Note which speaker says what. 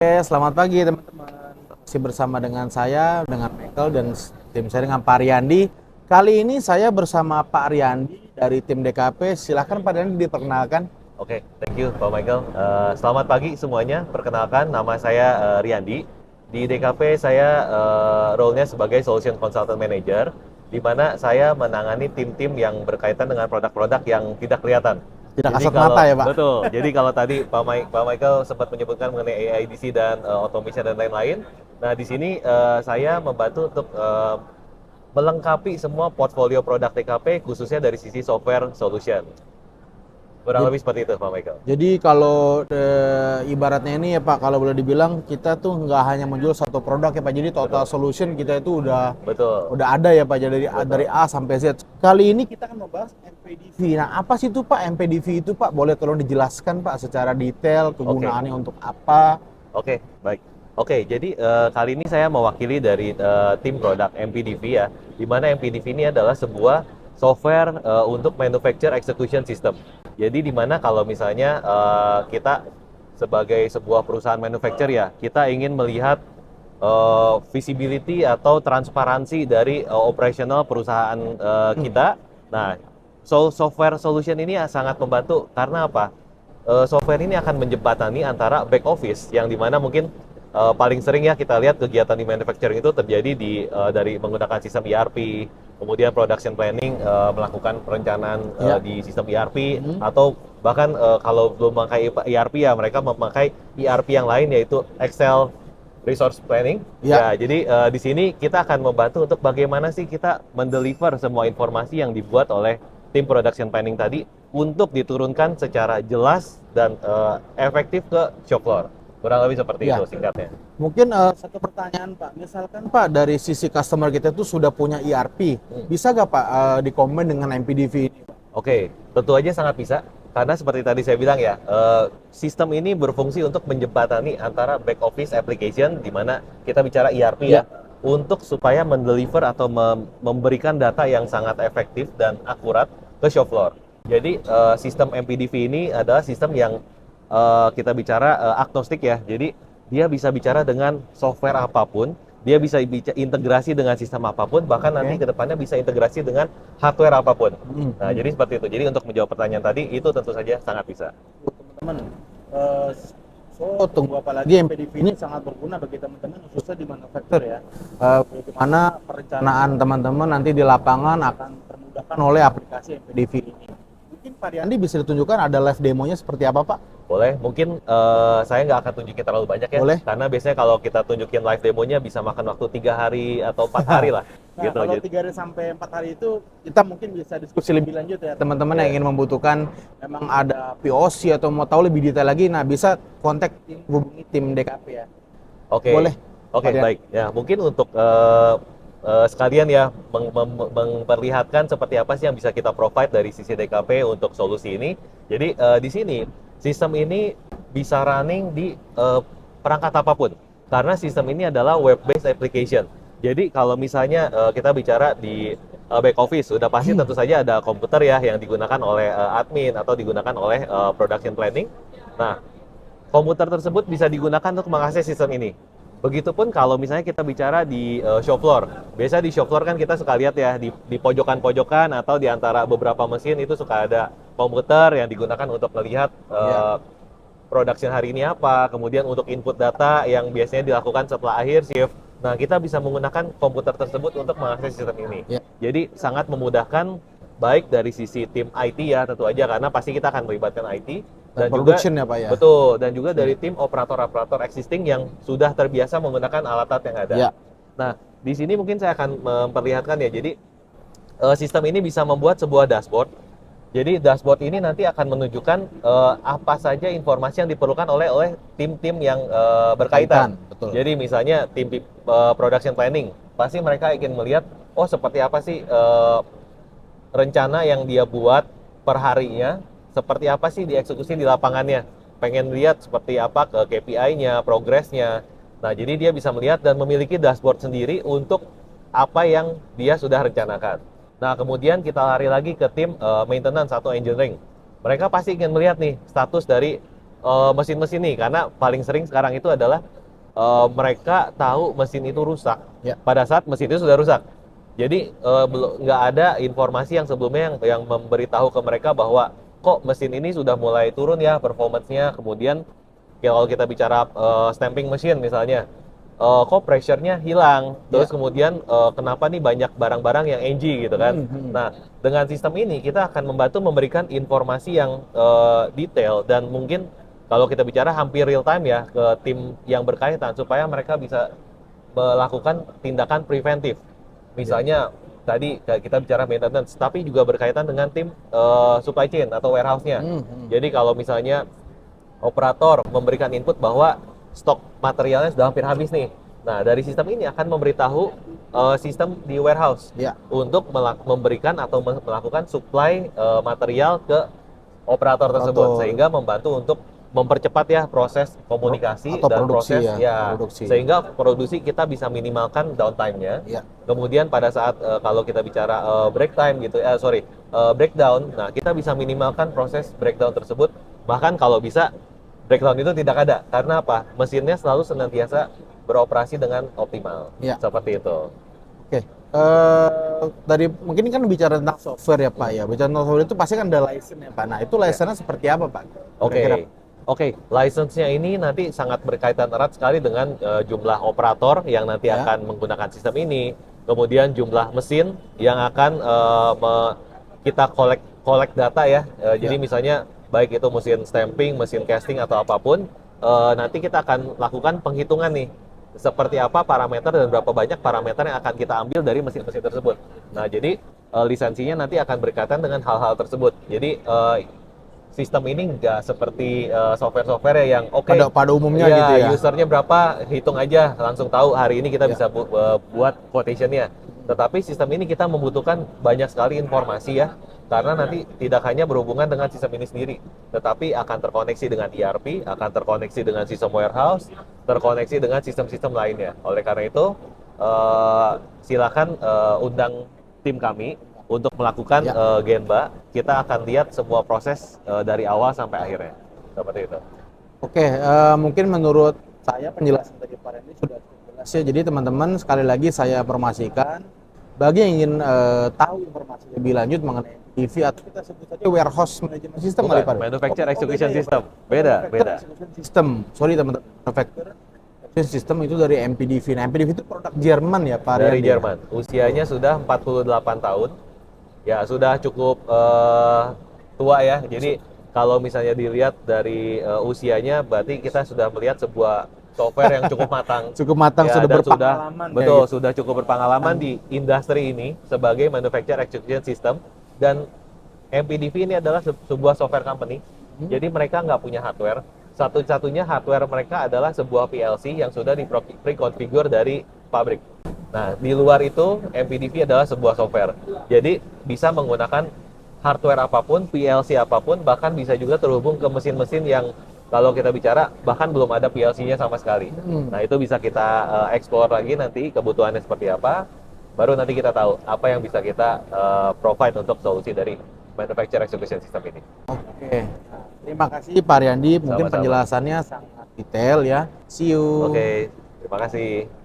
Speaker 1: Selamat pagi teman-teman. Masih bersama dengan saya, dengan Michael dan tim saya dengan Pak Riyandi. Kali ini saya bersama Pak Riyandi dari tim DKP. Silahkan Pak Riyandi diperkenalkan.
Speaker 2: Oke, thank you Pak Michael. Selamat pagi semuanya. Perkenalkan, nama saya Riyandi. Di DKP saya role-nya sebagai Solution Consultant Manager, di mana saya menangani tim-tim yang berkaitan dengan produk-produk yang tidak kelihatan.
Speaker 1: Tidak
Speaker 2: Jadi
Speaker 1: kasat
Speaker 2: kalau
Speaker 1: mata ya Pak.
Speaker 2: betul, jadi kalau tadi Pak Michael sempat menyebutkan mengenai AIDC dan automation dan lain-lain. Nah, di sini saya membantu untuk melengkapi semua portfolio produk DKP khususnya dari sisi software solution. Kurang
Speaker 1: Jadi,
Speaker 2: lebih seperti itu, Pak Michael.
Speaker 1: jadi kalau ibaratnya ini ya Pak, kalau boleh dibilang kita tuh nggak hanya menjual satu produk ya Pak. Jadi total
Speaker 2: Betul,
Speaker 1: solution kita itu udah
Speaker 2: betul,
Speaker 1: udah ada ya Pak. Jadi dari
Speaker 2: betul.
Speaker 1: A sampai Z. Kali ini kita akan membahas MPDV. Nah, apa sih itu Pak MPDV itu Pak? Boleh tolong dijelaskan Pak secara detail
Speaker 2: Oke,
Speaker 1: kegunaannya untuk apa?
Speaker 2: oke, baik. Oke, jadi kali ini saya mewakili dari tim produk MPDV ya, di mana MPDV ini adalah sebuah software untuk manufacture execution system. Jadi di mana kalau misalnya kita sebagai sebuah perusahaan manufacturer ya, kita ingin melihat visibility atau transparansi dari operational perusahaan kita. Nah, software solution ini sangat membantu karena apa? Software ini akan menjembatani antara back office yang dimana mungkin paling sering ya kita lihat kegiatan di manufacturing itu terjadi dari menggunakan sistem ERP, kemudian production planning melakukan perencanaan
Speaker 1: Ya.
Speaker 2: di sistem ERP, atau bahkan kalau belum memakai ERP ya mereka memakai ERP yang lain yaitu Excel resource planning.
Speaker 1: Ya.
Speaker 2: Ya, jadi di sini kita akan membantu untuk bagaimana sih kita mendeliver semua informasi yang dibuat oleh tim production planning tadi untuk diturunkan secara jelas dan efektif ke shop floor. Kurang lebih seperti
Speaker 1: Ya.
Speaker 2: itu singkatnya.
Speaker 1: Mungkin satu pertanyaan Pak, misalkan Pak dari sisi customer kita itu sudah punya ERP, bisa nggak Pak dikombin dengan MPDV ini?
Speaker 2: Oke, tentu aja sangat bisa. Karena seperti tadi saya bilang ya, sistem ini berfungsi untuk menjembatani antara back office application, di mana kita bicara ERP
Speaker 1: Ya.
Speaker 2: ya, untuk supaya mendeliver atau memberikan data yang sangat efektif dan akurat ke shop floor. Jadi sistem MPDV ini adalah sistem yang kita bicara agnostik ya. Jadi dia bisa bicara dengan software apapun, dia bisa integrasi dengan sistem apapun, bahkan nanti
Speaker 1: Oke.
Speaker 2: kedepannya bisa integrasi dengan hardware apapun.
Speaker 1: Hmm.
Speaker 2: Nah, jadi seperti itu. Jadi untuk menjawab pertanyaan tadi, itu tentu saja sangat bisa.
Speaker 1: Teman-teman, eh, so tunggu apa lagi MPDV ini sangat berguna bagi teman-teman khususnya di manufaktur ya. Bagaimana perencanaan teman-teman nanti di lapangan akan termudahkan oleh aplikasi MPDV ini. Mungkin Pak Riyandi bisa ditunjukkan ada live demonya seperti apa Pak?
Speaker 2: Boleh, mungkin saya nggak akan tunjukin terlalu banyak ya.
Speaker 1: Boleh.
Speaker 2: Karena biasanya kalau kita tunjukin live demonya bisa makan waktu 3 hari atau 4 hari lah.
Speaker 1: Nah,
Speaker 2: Gitu.
Speaker 1: kalau 3 hari sampai 4 hari itu kita mungkin bisa diskusi lebih lanjut ya teman-teman yang
Speaker 2: Iya.
Speaker 1: ingin membutuhkan memang ada POC atau mau tahu lebih detail lagi, nah bisa kontak hubungi tim DKP ya.
Speaker 2: Oke,
Speaker 1: Boleh.
Speaker 2: oke,
Speaker 1: Pak Rian.
Speaker 2: baik. Ya, mungkin untuk sekalian ya memperlihatkan seperti apa sih yang bisa kita provide dari sisi DKP untuk solusi ini. Jadi di sini sistem ini bisa running di perangkat apapun karena sistem ini adalah web-based application. Jadi kalau misalnya kita bicara di back office, sudah pasti tentu saja ada komputer ya yang digunakan oleh admin atau digunakan oleh production planning. Nah, komputer tersebut bisa digunakan untuk mengakses sistem ini. Begitupun kalau misalnya kita bicara di shop floor. Biasa di shop floor kan kita suka lihat ya di pojokan-pojokan atau di antara beberapa mesin itu suka ada komputer yang digunakan untuk melihat
Speaker 1: Ya.
Speaker 2: production hari ini apa, kemudian untuk input data yang biasanya dilakukan setelah akhir shift. Nah, kita bisa menggunakan komputer tersebut untuk mengakses sistem ini.
Speaker 1: Ya.
Speaker 2: Jadi sangat memudahkan baik dari sisi tim IT ya tentu aja karena pasti kita akan melibatkan IT
Speaker 1: Dan
Speaker 2: dan juga
Speaker 1: production ya Pak ya.
Speaker 2: betul, dan juga dari tim operator-operator existing yang sudah terbiasa menggunakan alat-alat yang ada.
Speaker 1: Ya.
Speaker 2: Nah, di sini mungkin saya akan memperlihatkan ya. Jadi sistem ini bisa membuat sebuah dashboard. Jadi dashboard ini nanti akan menunjukkan apa saja informasi yang diperlukan oleh tim-tim yang berkaitan.
Speaker 1: Betul.
Speaker 2: Jadi misalnya tim production planning, pasti mereka ingin melihat, oh seperti apa sih rencana yang dia buat per harinya, seperti apa sih dieksekusi di lapangannya. Pengen lihat seperti apa ke KPI-nya, progresnya. Nah, jadi dia bisa melihat dan memiliki dashboard sendiri untuk apa yang dia sudah rencanakan. Nah, kemudian kita lari lagi ke tim maintenance atau engineering. Mereka pasti ingin melihat nih status dari mesin-mesin nih, karena paling sering sekarang itu adalah mereka tahu mesin itu rusak
Speaker 1: Ya.
Speaker 2: pada saat mesin itu sudah rusak. Jadi belum nggak ada informasi yang sebelumnya yang memberitahu ke mereka bahwa kok mesin ini sudah mulai turun ya performance-nya. Kemudian ya kalau kita bicara stamping machine misalnya, kok pressure-nya hilang. Terus
Speaker 1: Ya.
Speaker 2: kemudian kenapa nih banyak barang-barang yang NG gitu kan. Nah, dengan sistem ini kita akan membantu memberikan informasi yang detail dan mungkin kalau kita bicara hampir real time ya ke tim yang berkaitan supaya mereka bisa melakukan tindakan preventif. Misalnya tadi kita bicara maintenance, tapi juga berkaitan dengan tim supply chain atau warehouse-nya. Jadi kalau misalnya operator memberikan input bahwa stok materialnya sudah hampir habis nih. Nah, dari sistem ini akan memberitahu sistem di warehouse
Speaker 1: Ya.
Speaker 2: untuk memberikan atau melakukan supply material ke operator tersebut,
Speaker 1: Operator.
Speaker 2: sehingga membantu untuk mempercepat ya proses komunikasi
Speaker 1: Atau
Speaker 2: dan
Speaker 1: produksi
Speaker 2: proses
Speaker 1: ya, produksi.
Speaker 2: sehingga produksi kita bisa minimalkan downtime-nya.
Speaker 1: Ya.
Speaker 2: Kemudian pada saat kalau kita bicara break time gitu, breakdown, nah kita bisa minimalkan proses breakdown tersebut. Bahkan kalau bisa breakdown itu tidak ada, karena apa? Mesinnya selalu senantiasa beroperasi dengan optimal.
Speaker 1: Ya.
Speaker 2: Seperti itu.
Speaker 1: Oke. Dari mungkin kan bicara tentang software ya Pak ya. Bicara tentang software itu pasti kan ada license ya Pak. Nah itu license-nya seperti apa Pak? Kira-kira?
Speaker 2: Oke, license-nya ini nanti sangat berkaitan erat sekali dengan jumlah operator yang nanti
Speaker 1: Ya.
Speaker 2: akan menggunakan sistem ini, kemudian jumlah mesin yang akan kita collect data ya. Jadi
Speaker 1: Ya.
Speaker 2: misalnya baik itu mesin stamping, mesin casting atau apapun, nanti kita akan lakukan penghitungan nih seperti apa parameter dan berapa banyak parameter yang akan kita ambil dari mesin-mesin tersebut. Nah, jadi lisensinya nanti akan berkaitan dengan hal-hal tersebut. Jadi sistem ini nggak seperti software-software yang
Speaker 1: Pada umumnya
Speaker 2: ya,
Speaker 1: gitu ya.
Speaker 2: usernya berapa, hitung aja langsung tahu hari ini kita
Speaker 1: Ya.
Speaker 2: bisa buat quotation-nya. Tetapi sistem ini kita membutuhkan banyak sekali informasi ya, karena nanti tidak hanya berhubungan dengan sistem ini sendiri, tetapi akan terkoneksi dengan ERP, akan terkoneksi dengan sistem warehouse, terkoneksi dengan sistem-sistem lainnya. Oleh karena itu, silakan undang tim kami untuk melakukan
Speaker 1: Ya.
Speaker 2: Genba. Kita akan lihat semua proses dari awal sampai akhirnya. Seperti itu.
Speaker 1: Oke, mungkin menurut saya penjelasan dari Pak Randy sudah cukup jelas ya. Jadi teman-teman sekali lagi saya informasikan bagi yang ingin tahu informasi lebih lanjut mengenai MPDV atau kita sebut saja warehouse management system
Speaker 2: Bukan,
Speaker 1: kali Pak.
Speaker 2: manufacture
Speaker 1: Oh,
Speaker 2: execution
Speaker 1: beda ya,
Speaker 2: system.
Speaker 1: Pak?
Speaker 2: Beda,
Speaker 1: Manufacture
Speaker 2: beda.
Speaker 1: execution system. Sorry teman-teman. Manufacture execution system itu dari MPDV. Nah, MPDV itu produk Jerman ya Pak
Speaker 2: Dari
Speaker 1: Randy?
Speaker 2: Jerman. Usianya sudah 48 tahun. Ya, sudah cukup tua ya. Jadi kalau misalnya dilihat dari usianya, berarti kita sudah melihat sebuah software yang cukup matang.
Speaker 1: Cukup matang,
Speaker 2: Ya,
Speaker 1: sudah
Speaker 2: dan
Speaker 1: berpengalaman. ya,
Speaker 2: betul,
Speaker 1: gitu.
Speaker 2: sudah cukup berpengalaman di industri ini sebagai manufacture execution system. Dan MPDV ini adalah sebuah software company. Jadi mereka nggak punya hardware. Satu-satunya hardware mereka adalah sebuah PLC yang sudah di pre-configure dari pabrik. Nah, di luar itu MPDV adalah sebuah software. Jadi bisa menggunakan hardware apapun, PLC apapun, bahkan bisa juga terhubung ke mesin-mesin yang kalau kita bicara bahkan belum ada PLC-nya sama sekali. Nah, itu bisa kita explore lagi nanti kebutuhannya seperti apa. Baru nanti kita tahu apa yang bisa kita provide untuk solusi dari manufacture execution system ini.
Speaker 1: Oke. Terima kasih Pak Riyandi, mungkin
Speaker 2: Sama-sama.
Speaker 1: penjelasannya sangat detail ya. See you.
Speaker 2: Oke, terima kasih.